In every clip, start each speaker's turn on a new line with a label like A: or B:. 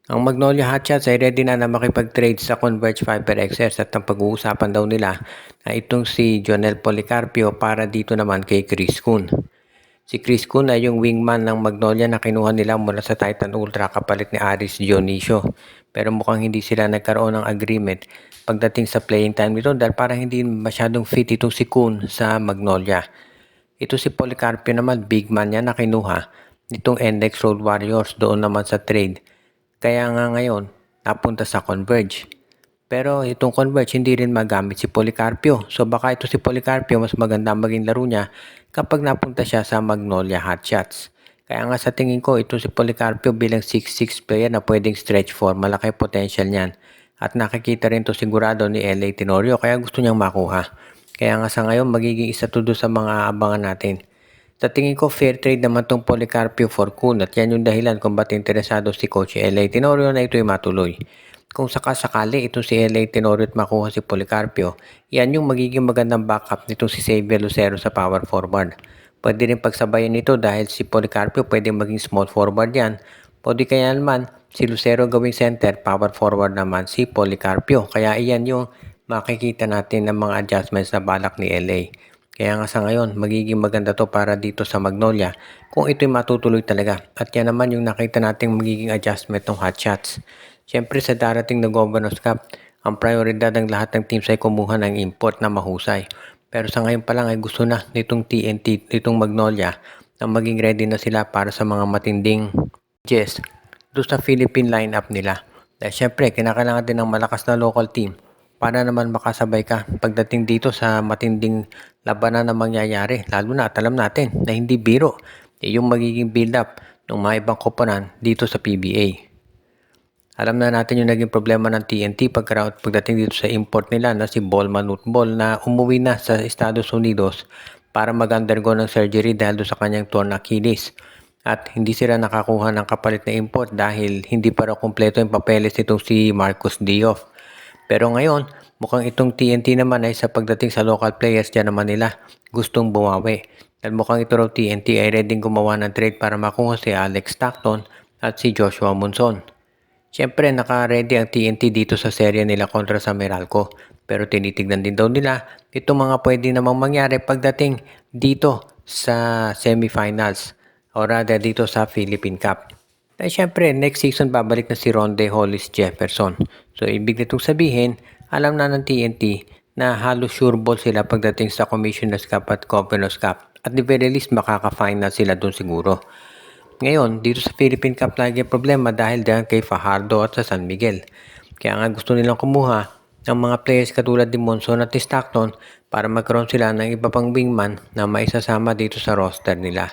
A: Ang Magnolia Hotshots ay ready na makipag-trade sa Converge Fiber XS at ang pag-uusapan daw nila na itong si Jonel Policarpio para dito naman kay Chris Kun. Si Chris Kun ay yung wingman ng Magnolia na kinuha nila mula sa Titan Ultra kapalit ni Aris Dionisio. Pero mukhang hindi sila nagkaroon ng agreement pagdating sa playing time nito dahil parang hindi masyadong fit itong si Kun sa Magnolia. Ito si Policarpio naman, big man niya na kinuha nitong NX Road Warriors doon naman sa trade. Kaya nga ngayon, napunta sa Converge. Pero itong Converge hindi rin magamit si Policarpio. So baka ito si Policarpio mas maganda maging laro niya kapag napunta siya sa Magnolia Hotshots. Kaya nga sa tingin ko ito si Policarpio bilang 6'6 player na pwedeng stretch 4. Malaki potential niyan. At nakikita rin to sigurado ni LA Tenorio kaya gusto niyang makuha. Kaya nga sa ngayon magiging isa to sa mga abangan natin. Sa tingin ko, fair trade naman tong Policarpio for Kun at yan yung dahilan kung ba't interesado si Coach LA Tenorio na ito'y matuloy. Kung sakasakali ito si LA Tenorio at makuha si Policarpio, yan yung magiging magandang backup nitong si Xavier Lucero sa power forward. Pwede rin pagsabayan nito dahil si Policarpio pwede maging small forward yan. Pwede kaya naman si Lucero gawing center, power forward naman si Policarpio. Kaya iyan yung makikita natin ng mga adjustments na balak ni LA. Kaya nga sa ngayon, magiging maganda to para dito sa Magnolia kung ito'y matutuloy talaga. At yan naman yung nakita nating magiging adjustment ng Hotshots. Siyempre sa darating na Governors Cup, ang prioridad ng lahat ng teams ay kumuha ng import na mahusay. Pero sa ngayon pa lang ay gusto na nitong TNT, nitong Magnolia na maging ready na sila para sa mga matinding Jess doon sa Philippine lineup nila. Dahil siyempre, kinakailangan din ng malakas na local team para naman makasabay ka pagdating dito sa matinding labanan na mangyayari. Lalo na at alam natin na hindi biro yung magiging build-up ng mga ibang koponan dito sa PBA. Alam na natin yung naging problema ng TNT pagdating dito sa import nila na si Bolman Nutbol na umuwi na sa Estados Unidos para mag-undergo ng surgery dahil sa kanyang torn Achilles. At hindi sila nakakuha ng kapalit na import dahil hindi para kumpleto yung papeles nitong si Marcos Dioff. Pero ngayon, mukhang itong TNT naman ay sa pagdating sa local players dyan naman nila gustong bumawi. Dahil mukhang ito raw TNT ay ready gumawa ng trade para makuha si Alex Stockton at si Joshua Monson. Siyempre, naka-ready ang TNT dito sa serye nila kontra sa Meralco. Pero tinitignan din daw nila itong mga pwede namang mangyari pagdating dito sa semifinals o rather dito sa Philippine Cup. Dahil syempre, next season babalik na si Ronde Hollis Jefferson. So, ibig nitong sabihin, alam na ng TNT na halos sure ball sila pagdating sa Commissioner's Cup at Governors Cup. At the very least, makaka-final sila doon siguro. Ngayon, dito sa Philippine Cup lagi ang problema dahil dyan kay Fajardo at sa San Miguel. Kaya nga gusto nilang kumuha ng mga players katulad ni Monson at ni Stockton para magkaroon sila ng iba pang wingman na maisasama dito sa roster nila.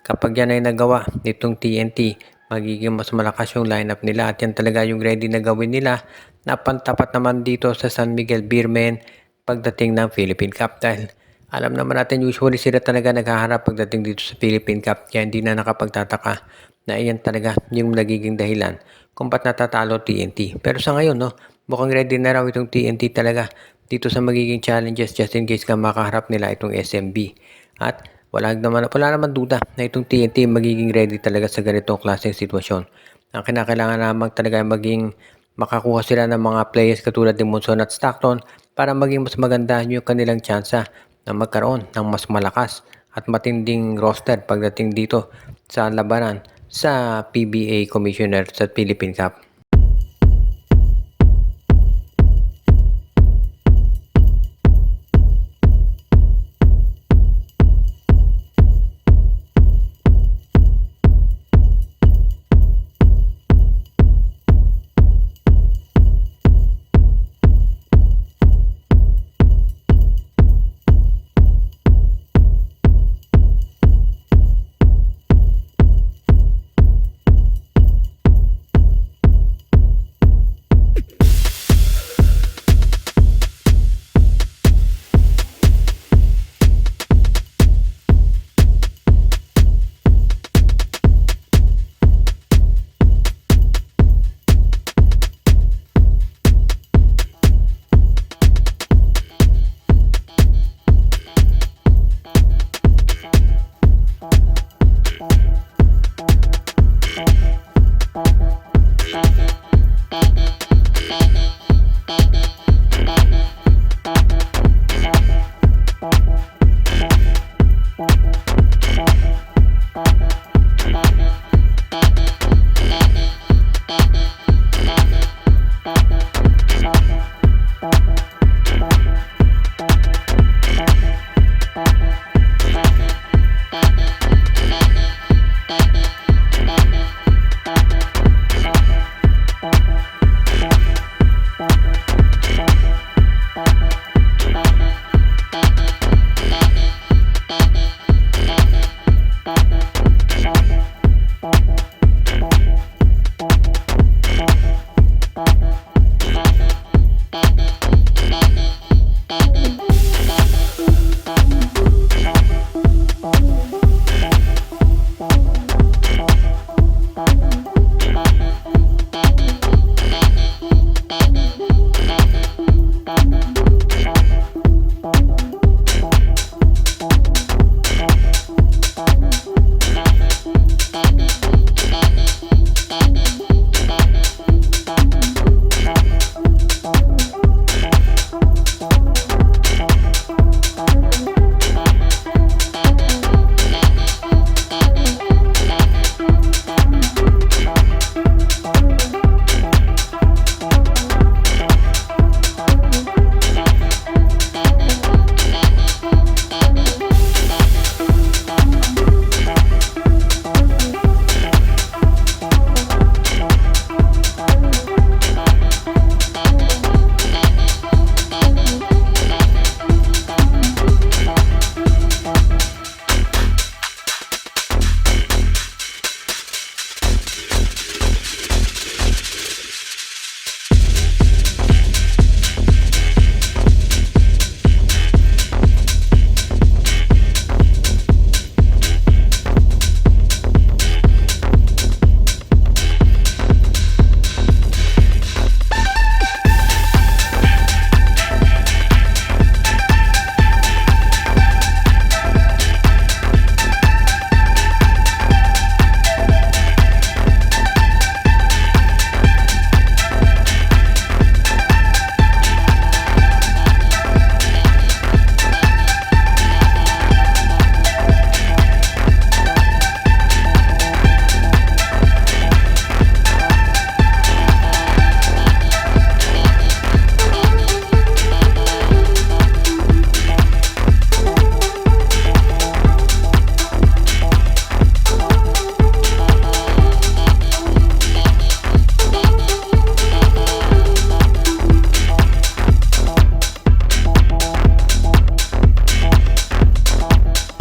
A: Kapag yan ay nagawa nitong TNT, magiging mas malakas yung lineup nila at yan talaga yung ready na gawin nila na pantapat naman dito sa San Miguel Beermen pagdating ng Philippine Cup dahil alam naman natin usually sila talaga naghaharap pagdating dito sa Philippine Cup kaya hindi na nakapagtataka na iyan talaga yung nagiging dahilan kung ba't natatalo TNT. Pero sa ngayon, no, mukhang ready na raw itong TNT talaga dito sa magiging challenges just in case ka makaharap nila itong SMB. At wala naman duda na itong TNT magiging ready talaga sa ganitong klaseng sitwasyon. Ang kinakailangan naman talaga maging makakuha sila ng mga players katulad ni Monson at Stockton para maging mas maganda yung kanilang tsansa na magkaroon ng mas malakas at matinding roster pagdating dito sa labanan sa PBA Commissioner sa Philippine Cup.